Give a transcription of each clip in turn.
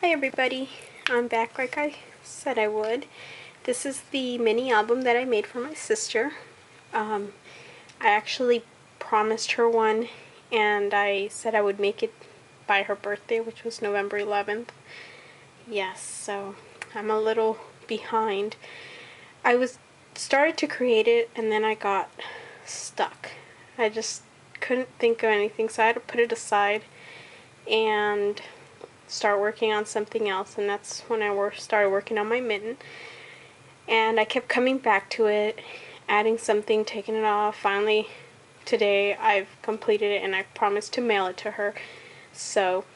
Hi everybody, I'm back like I said I would. This is the mini album that I made for my sister. I actually promised her one and I said I would make it by her birthday, which was November 11th. Yes, so I'm a little behind. I started to create it and then I got stuck. I just couldn't think of anything, so I had to put it aside and start working on something else, and that's when I started working on my mitten. And I kept coming back to it, adding something, taking it off. Finally, today I've completed it and I promised to mail it to her. So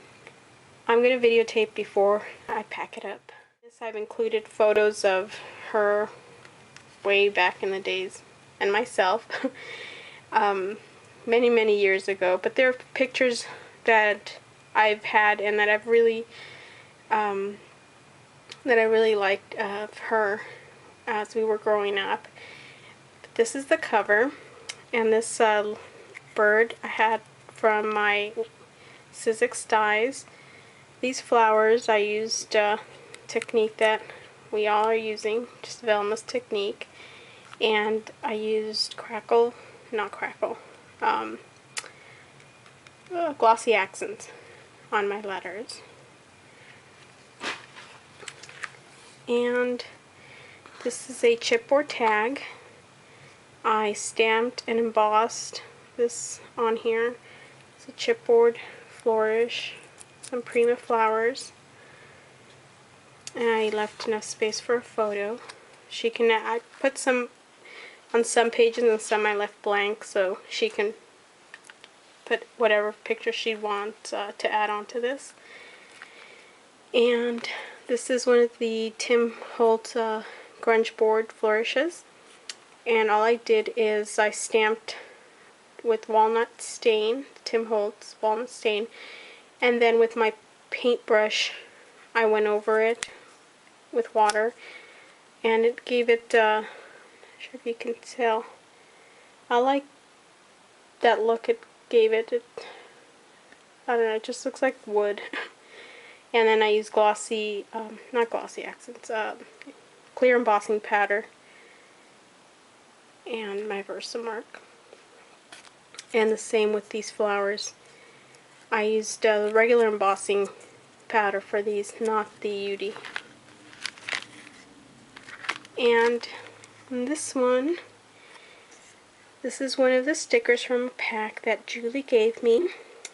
I'm going to videotape before I pack it up. I've included photos of her way back in the days and myself many years ago, but they're pictures that I've had and that I really liked of her as we were growing up. But this is the cover, and this bird I had from my Sizzix dies. These flowers I used a technique that we all are using, just Velma's technique, and I used glossy accents on my letters. And this is a chipboard tag. I stamped and embossed this on here. It's a chipboard flourish, some Prima flowers, and I left enough space for a photo. I put some on some pages and some I left blank so she can put whatever picture she wants to add on to this. And this is one of the Tim Holtz grunge board flourishes, and all I did is I stamped with walnut stain, Tim Holtz walnut stain, and then with my paintbrush I went over it with water, and it gave it, not sure if you can tell, I like that look it gave it. I don't know, it just looks like wood. And then I use not glossy accents, clear embossing powder and my Versamark. And the same with these flowers. I used the regular embossing powder for these, not the UD. And this one, this is one of the stickers from a pack that Julie gave me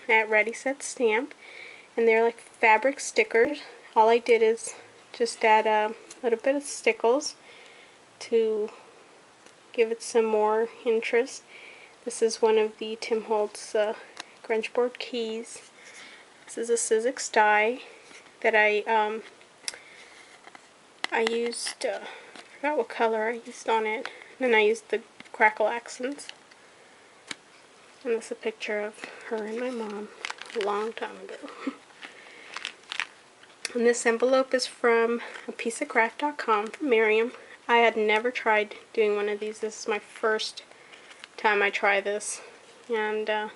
at Ready Set Stamp. And they're like fabric stickers. All I did is just add a little bit of stickles to give it some more interest. This is one of the Tim Holtz grunge board keys. This is a Sizzix die that I used, I forgot what color I used on it. And then I used the crackle accents. And this is a picture of her and my mom a long time ago. And this envelope is from apieceofcraft.com from Miriam. I had never tried doing one of these. This is my first time I try this, and I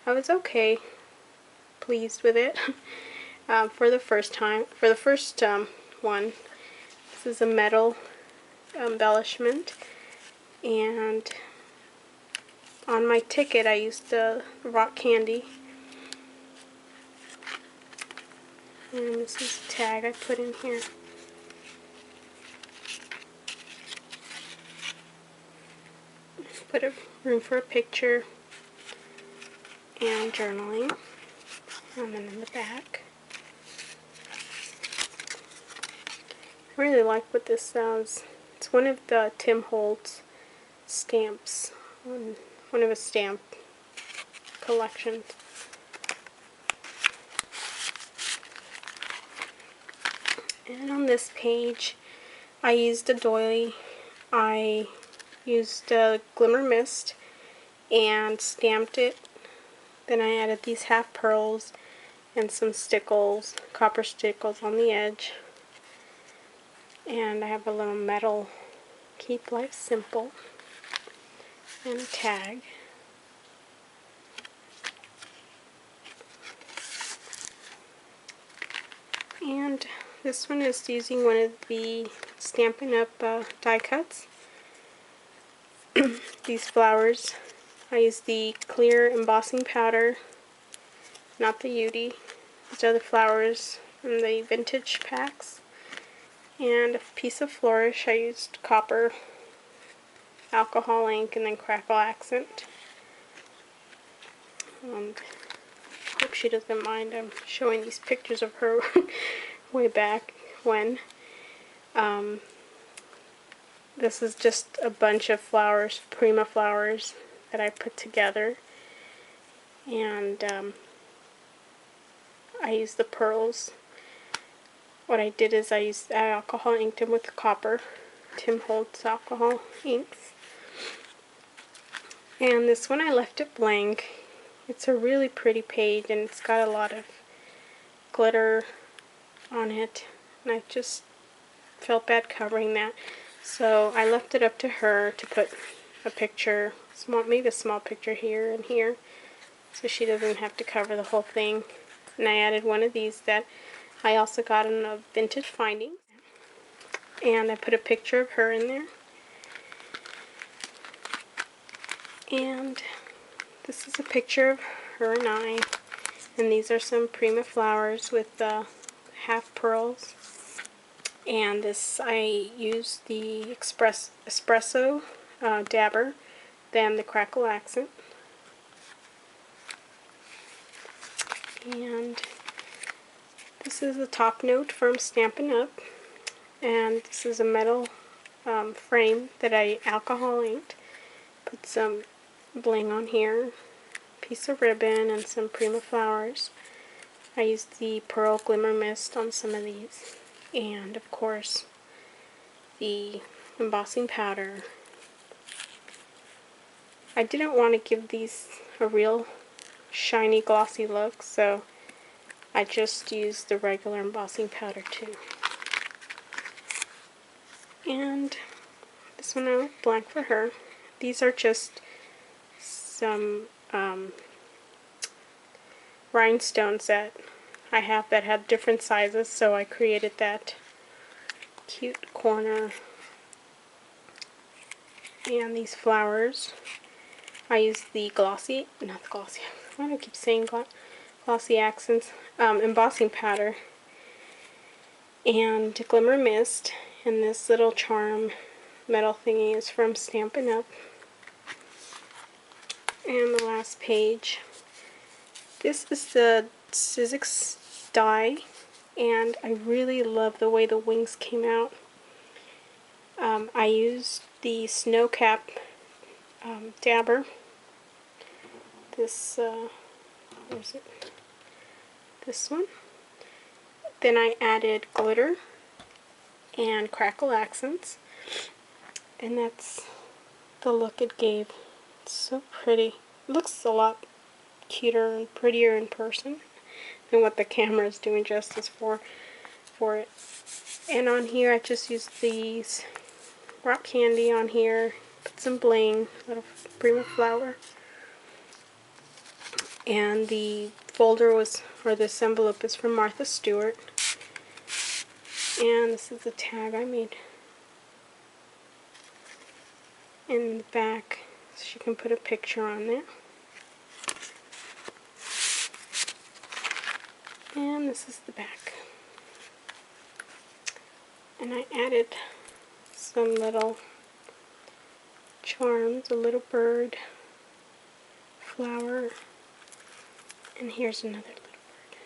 was okay, pleased with it for the first one. This is a metal embellishment, and on my ticket I used the rock candy. And this is the tag I put in here. Put a room for a picture and journaling. And then in the back. I really like what this says. It's one of the Tim Holtz stamps, one of his stamp collections. And on this page, I used a doily. I used a glimmer mist and stamped it. Then I added these half pearls and some stickles, copper stickles on the edge. And I have a little metal Keep Life Simple and a tag. this one is using one of the Stampin' Up! Die cuts. These flowers, I use the clear embossing powder, not the Beauty. These are the flowers from the vintage packs. And a piece of flourish, I used copper, alcohol ink, and then crackle accent. And I hope she doesn't mind. I'm showing these pictures of her way back when. This is just a bunch of flowers, Prima flowers, that I put together. And I used the pearls. What I did is I alcohol inked them with copper. Tim Holtz alcohol inks. And this one I left it blank. It's a really pretty page and it's got a lot of glitter on it. And I just felt bad covering that. So I left it up to her to put a picture, maybe a small picture here and here, so she doesn't have to cover the whole thing. And I added one of these that I also got in a vintage finding. And I put a picture of her in there. And this is a picture of her and I. And these are some Prima flowers with half pearls. And this, I used the espresso dabber, then the crackle accent. And this is a top note from Stampin' Up! And this is a metal frame that I alcohol inked. Put some bling on here, piece of ribbon, and some Prima flowers. I used the pearl glimmer mist on some of these. And of course, the embossing powder. I didn't want to give these a real shiny, glossy look, so I just used the regular embossing powder too. And this one I left blank for her. These are just some rhinestones that I have that have different sizes, so I created that cute corner. And these flowers, I used the glossy, not the glossy, why do I keep saying glossy accents, embossing powder, and glimmer mist, and this little charm metal thingy is from Stampin' Up! And the last page, this is the Sizzix die, and I really love the way the wings came out. I used the snow cap dabber. This, where's it? This one. Then I added glitter and crackle accents, and that's the look it gave. It's so pretty. It looks a lot cuter and prettier in person than what the camera is doing justice for it. And on here I just used these rock candy on here, put some bling, little Prima flower. And the folder was, or this envelope is from Martha Stewart. And this is the tag I made in the back, so she can put a picture on there. And this is the back. And I added some little charms, a little bird, flower, and here's another little bird.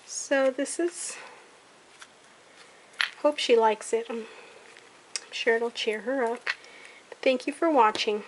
So this is, hope she likes it. I'm sure it'll cheer her up. But thank you for watching.